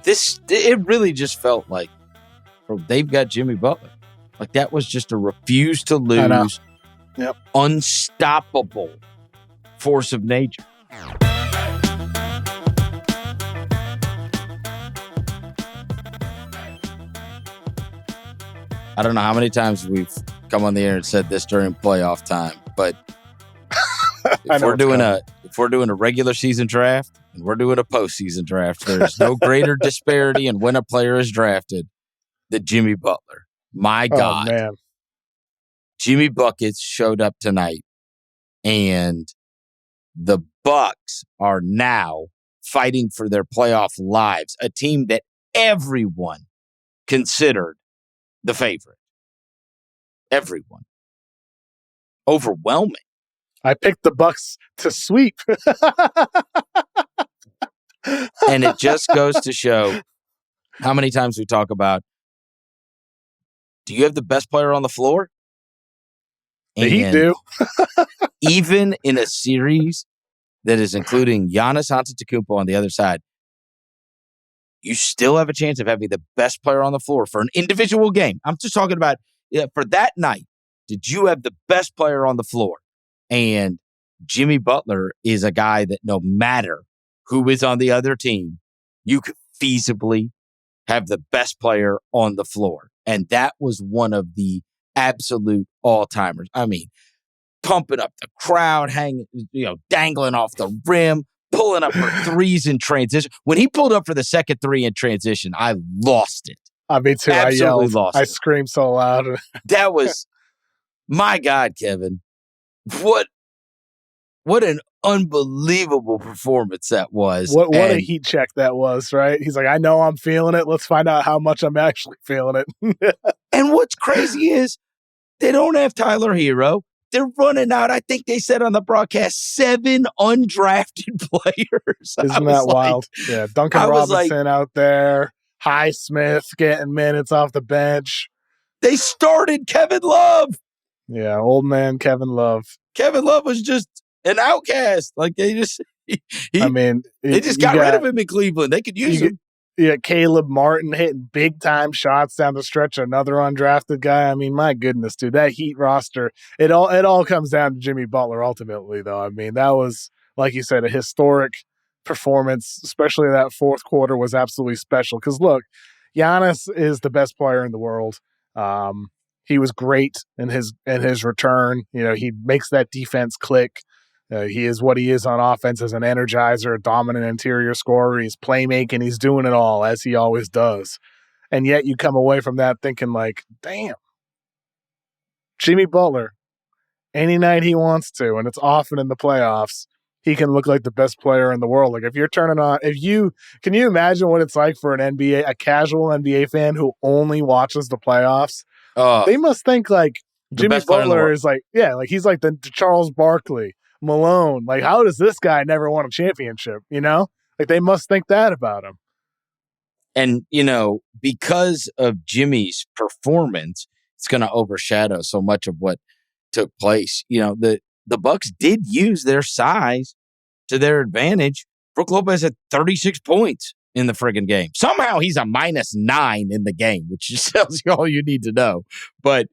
it really just felt like, bro, they've got Jimmy Butler. Like that was just a refuse to lose, unstoppable force of nature. I don't know how many times we've come on the air and said this during playoff time, but if we're doing a regular season draft and we're doing a postseason draft, there's no greater disparity in when a player is drafted than Jimmy Butler. My God. Man. Jimmy Buckets showed up tonight, and the Bucks are now fighting for their playoff lives, a team that everyone considered the favorite. Everyone. Overwhelming. I picked the Bucks to sweep. And it just goes to show how many times we talk about, do you have the best player on the floor? And he do. Even in a series that is including Giannis Antetokounmpo on the other side, you still have a chance of having the best player on the floor for an individual game. I'm just talking about for that night. Did you have the best player on the floor? And Jimmy Butler is a guy that no matter who is on the other team, you could feasibly have the best player on the floor. And that was one of the absolute all-timers. I mean, pumping up the crowd, hanging, dangling off the rim, pulling up for threes in transition. When he pulled up for the second three in transition, I lost it. Me too. Absolutely I yelled. Lost I it. Screamed so loud. That was, my God, Kevin. What an unbelievable performance that was. What a heat check that was, right? He's like, I know I'm feeling it. Let's find out how much I'm actually feeling it. And what's crazy is they don't have Tyler Hero. They're running out, I think they said on the broadcast, 7 undrafted players. Isn't that wild? Yeah, Duncan Robinson out there. Highsmith getting minutes off the bench. They started Kevin Love. Yeah, old man Kevin Love. Kevin Love was just an outcast. Like they just, they just got rid of him in Cleveland. They could use him. Yeah, Caleb Martin hitting big time shots down the stretch. Another undrafted guy. I mean, my goodness, dude, that Heat roster. It all comes down to Jimmy Butler ultimately, though. I mean, that was, like you said, a historic performance. Especially that fourth quarter was absolutely special. Because look, Giannis is the best player in the world. He was great in his return. He makes that defense click. He is what he is on offense as an energizer, a dominant interior scorer. He's playmaking. He's doing it all, as he always does. And yet you come away from that thinking like, damn, Jimmy Butler, any night he wants to, and it's often in the playoffs, he can look like the best player in the world. Like if you're turning on, can you imagine what it's like for a casual NBA fan who only watches the playoffs? They must think like Jimmy Butler is like, he's like the Charles Barkley, Malone. Like, how does this guy never won a championship? Like they must think that about him. And, because of Jimmy's performance, it's going to overshadow so much of what took place. The Bucks did use their size to their advantage. Brook Lopez had 36 points in the friggin' game. Somehow he's a -9 in the game, which just tells you all you need to know. But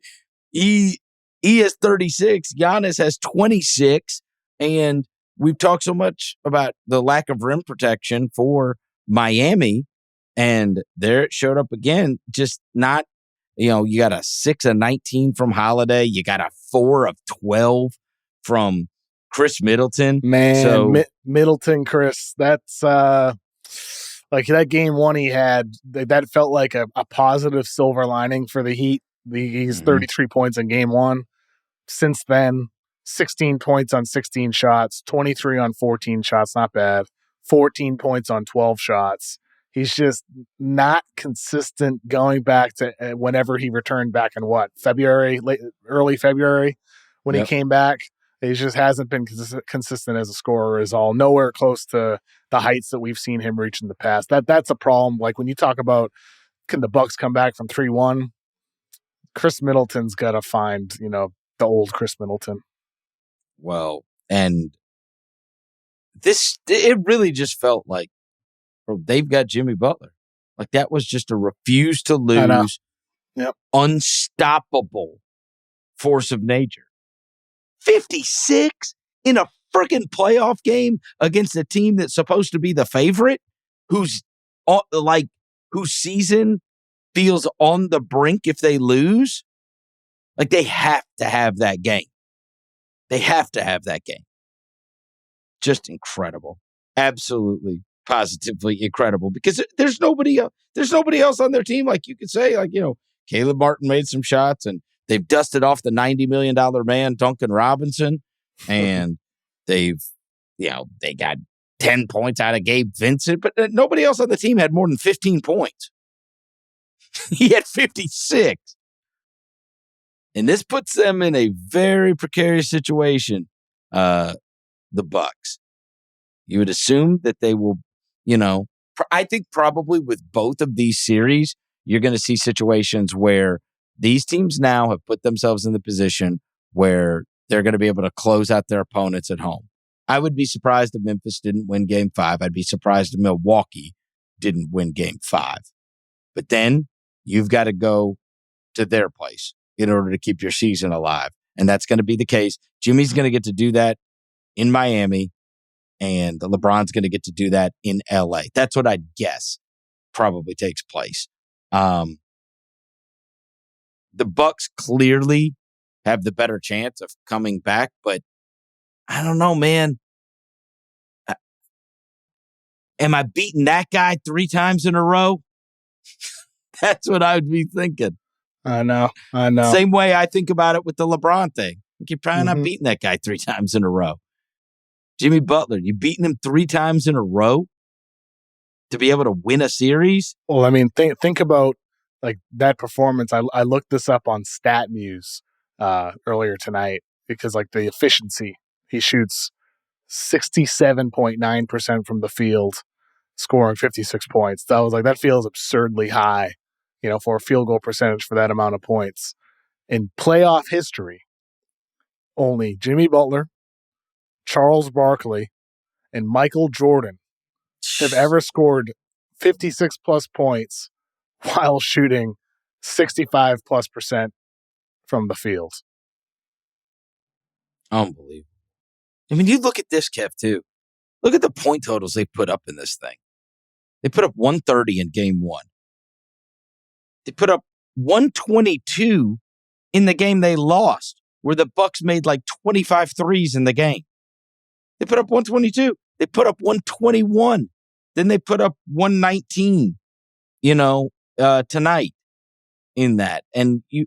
he has 36. Giannis has 26. And we've talked so much about the lack of rim protection for Miami. And there it showed up again. Just not, you got a 6 of 19 from Holiday. You got a 4 of 12 from Chris Middleton. Man, so, Middleton, Chris, that's like that game one he had, that felt like a positive silver lining for the Heat. He's 33 points in game one. Since then, 16 points on 16 shots, 23 on 14 shots, not bad. 14 points on 12 shots. He's just not consistent going back to whenever he returned back in early February when he came back. He just hasn't been consistent as a scorer is all. Nowhere close to the heights that we've seen him reach in the past. That's a problem. Like when you talk about can the Bucks come back from 3-1, Chris Middleton's got to find, the old Chris Middleton. Well, and it really just felt like, bro, they've got Jimmy Butler. Like that was just a refuse to I know. lose, Yep. unstoppable force of nature. 56 in a freaking playoff game against a team that's supposed to be the favorite, whose season feels on the brink if they lose. Like they have to have that game. They have to have that game. Just incredible. Absolutely, positively incredible. Because there's nobody else. There's nobody else on their team. Like you could say, like, Caleb Martin made some shots and they've dusted off the $90 million man, Duncan Robinson. And they got 10 points out of Gabe Vincent, but nobody else on the team had more than 15 points. He had 56. And this puts them in a very precarious situation, the Bucks. You would assume that they will, I think probably with both of these series, you're going to see situations where these teams now have put themselves in the position where they're going to be able to close out their opponents at home. I would be surprised if Memphis didn't win Game 5. I'd be surprised if Milwaukee didn't win Game 5. But then you've got to go to their place in order to keep your season alive. And that's going to be the case. Jimmy's going to get to do that in Miami, and LeBron's going to get to do that in LA. That's what I'd guess probably takes place. The Bucks clearly have the better chance of coming back, but I don't know, man. Am I beating that guy 3 times in a row? That's what I would be thinking. I know. Same way I think about it with the LeBron thing. You're probably not beating that guy 3 times in a row. Jimmy Butler, you beating him 3 times in a row to be able to win a series? Well, I mean, think about like that performance. I looked this up on StatMuse earlier tonight because like the efficiency, he shoots 67.9% from the field, scoring 56 points. That feels absurdly high, for a field goal percentage for that amount of points. In playoff history, only Jimmy Butler, Charles Barkley, and Michael Jordan have ever scored 56 plus points while shooting 65 plus % from the field. Unbelievable. I mean, you look at this, Kev, too. Look at the point totals they put up in this thing. They put up 130 in Game 1. They put up 122 in the game they lost, where the Bucks made like 25 threes in the game. They put up 122. They put up 121. Then they put up 119, tonight in that. And who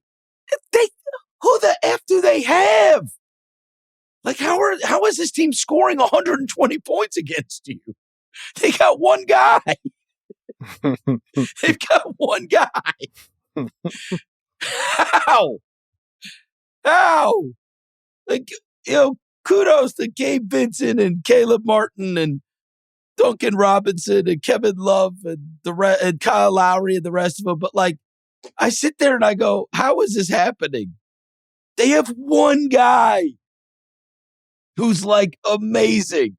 the F do they have? Like, how is this team scoring 120 points against you? They got one guy. They've got one guy. How? Like, kudos to Gabe Vincent and Caleb Martin and Duncan Robinson and Kevin Love and Kyle Lowry and the rest of them. But like, I sit there and I go, how is this happening? They have one guy who's like amazing.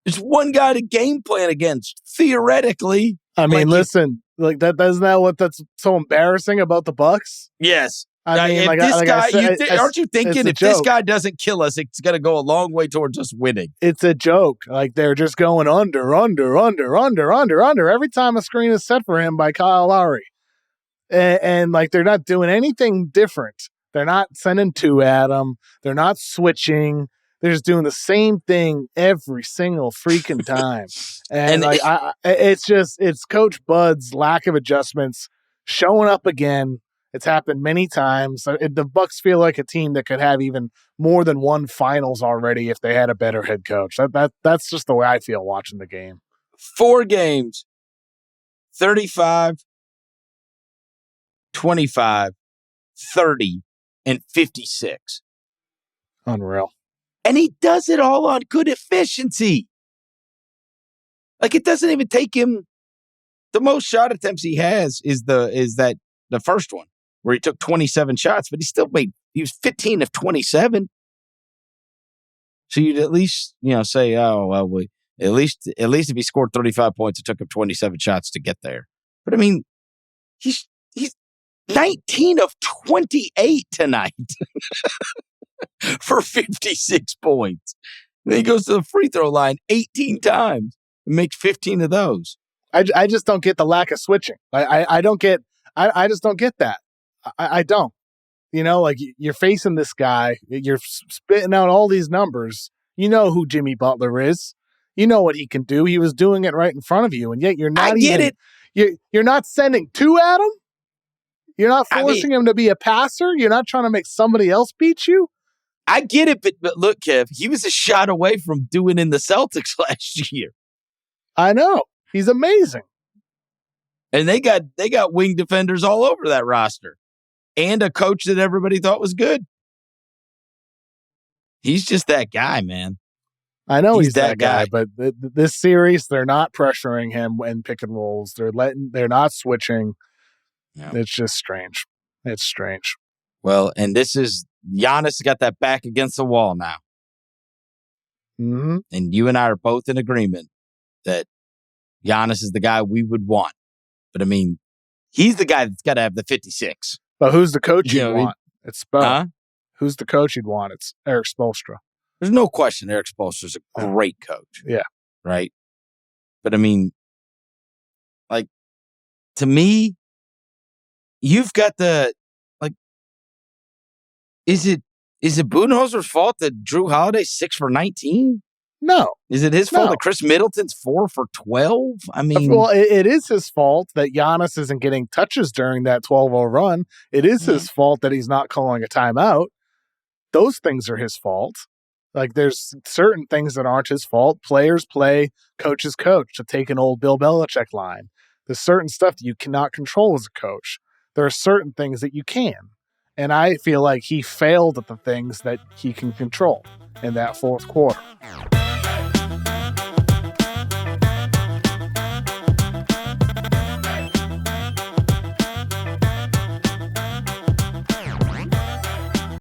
There's one guy to game plan against, theoretically. I mean, listen, like isn't that that's so embarrassing about the Bucks? Yes. I mean, aren't you thinking if this guy doesn't kill us, it's going to go a long way towards us winning? It's a joke. Like they're just going under every time a screen is set for him by Kyle Lowry. And like they're not doing anything different. They're not sending 2 at him. They're not switching. They're just doing the same thing every single freaking time. And like it's Coach Bud's lack of adjustments showing up again. It's happened many times. The Bucks feel like a team that could have even more than one finals already if they had a better head coach. That's just the way I feel watching the game. 4 games, 35, 25, 30, and 56. Unreal. And he does it all on good efficiency. Like, it doesn't even take him. The most shot attempts he has is the first one where he took 27 shots, but he was 15 of 27. So you'd at least, say, oh, well, At least if he scored 35 points, it took him 27 shots to get there. But I mean, he's 19 of 28 tonight for 56 points. Then he goes to the free throw line 18 times and makes 15 of those. I just don't get the lack of switching. I just don't get that. I don't. You know, like you're facing this guy, you're spitting out all these numbers. You know who Jimmy Butler is. You know what he can do. He was doing it right in front of you, and yet you're not. You're not sending two at him. You're not forcing him to be a passer. You're not trying to make somebody else beat you. I get it, but look, Kev, he was a shot away from doing in the Celtics last year. I know. He's amazing. And they got wing defenders all over that roster. And a coach that everybody thought was good. He's just that guy, man. I know he's that guy, but this series, they're not pressuring him in pick and rolls. They're not switching. Yeah. It's just strange. It's strange. Well, and this is Giannis got that back against the wall now. Mm-hmm. And you and I are both in agreement that Giannis is the guy we would want. But I mean, he's the guy that's got to have the 56. But who's the coach you'd want? It's Spo. Huh? Who's the coach you'd want? It's Eric Spoelstra. There's no question Eric Spoelstra's a great coach. Yeah. Right? But I mean, like, to me, you've got the, like, is it Budenholzer's fault that Drew Holiday's 6 for 19? No. Is it his fault that Chris Middleton's 4 for 12? I mean, well, it is his fault that Giannis isn't getting touches during that 12-0 run. It is his fault that he's not calling a timeout. Those things are his fault. Like, there's certain things that aren't his fault. Players play, coaches coach, to take an old Bill Belichick line. There's certain stuff that you cannot control as a coach. There are certain things that you can. And I feel like he failed at the things that he can control in that fourth quarter.